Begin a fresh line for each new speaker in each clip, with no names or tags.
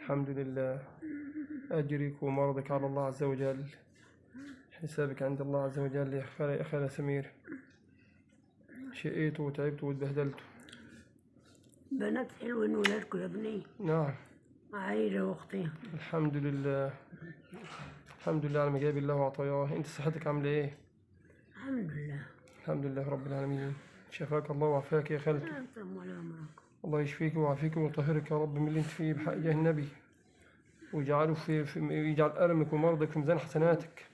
الحمد لله. أجرك ومرضك على الله عز وجل، حسابك عند الله عز وجل يا خالة سمير. شقيت وتعبت واتبهدلت.
بنات حلوين ولادكم يا ابني.
نعم.
عايلة واختي.
الحمد لله. الحمد لله على ما جاب الله وعطاياه. انت صحتك عاملة ايه؟
الحمد لله.
الحمد لله رب العالمين. شفاك الله وعافاك يا خالتي. الله يشفيك ويعافيك ويطهرك يا رب من اللي انت فيه بحق جاه النبي، ويجعله يجعل ألمك ومرضك في ميزان حسناتك.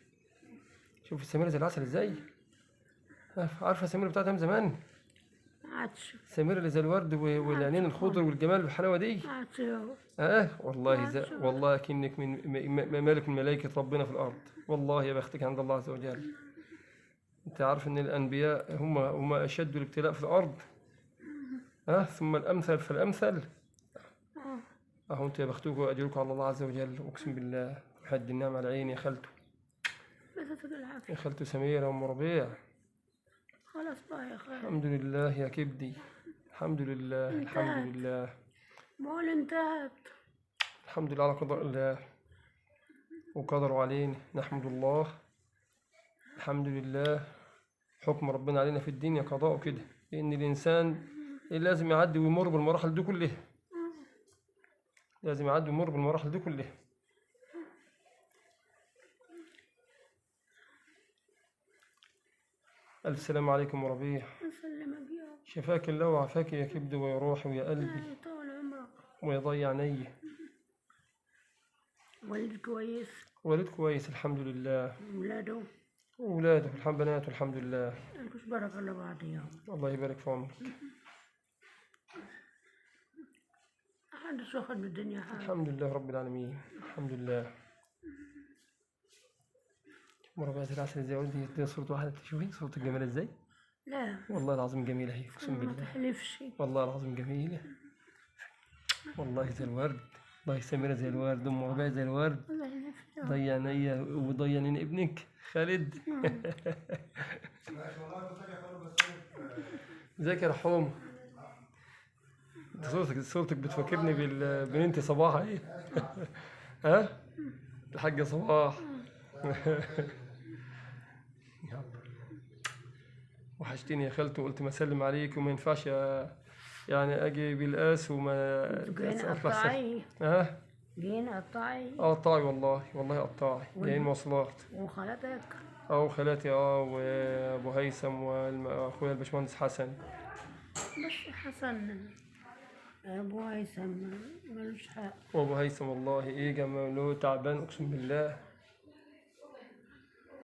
شوف السميرة زي العسل ازاي. عارفة السميرة بتاعتها من زمان؟
عطش.
السميرة اللي زي الورد والعينين الخضر والجمال والحلاوة دي. والله والله كأنك من ملك من ملائكة ربنا في الأرض. والله يا بختك عند الله عز وجل. أنت عارف إن الأنبياء هم أشد الابتلاء في الأرض. ثم الأمثل فالأمثل. أهو أنت يا بختك وأجرك على الله عز وجل. أقسم بالله حد النعم على عيني يا خالته. يا خالته سميرة أم ربيع.
خلاص بقى يا خالد.
الحمد لله يا كبدي. الحمد لله. الحمد لله.
بقول انتهت.
الحمد لله على قضاء الله وقدروا علينا. نحمد الله. الحمد لله. حكم ربنا علينا في الدنيا قضاء كده، لأن الإنسان لازم يعدي ويمر بالمراحل دي كلها. لازم يعدي ويمر بالمراحل دي كلها. ألف سلام عليكم وربيع. شفاك الله وعافاك يا كبدي ويا روحي ويا قلبي ويضيع عيني.
والد كويس.
والد كويس الحمد لله. ولاده الحمد بناته الحمد لله.
مالكوش بركة إلا بعضيهم.
الله يبارك في عمرك.
محدش واخد من الدنيا حاجة.
الحمد لله رب العالمين. الحمد لله. مرة بقى العسل ازاي ولدي دي صورة واحدة. تشوفي صورة الجمال ازاي؟
لا
والله العظيم جميلة هي. اقسم بالله.
ما تحلفش.
والله العظيم جميلة. والله زي الورد. الله سميرة زي الورد. ام ربيع زي الورد. ضيع عينيا وضيع عين ابنك خالد. ازيك يا رحوم؟ صورتك بتفكرني ببنتي صباح ايه. الحاجة صباح. وحشتيني يا خالته وقلت ما اسلم عليك وما ينفعش يعني اجي بالقاس وما
قطعي. جايين قطعي.
قطعي والله والله جايين مواصلات.
وخالاتك؟
وخالاتي وابو هيثم واخويا الباشمهندس حسن.
بس حسن ابو هيثم ملوش حق.
وابو هيثم والله ايه جماله تعبان اقسم بالله.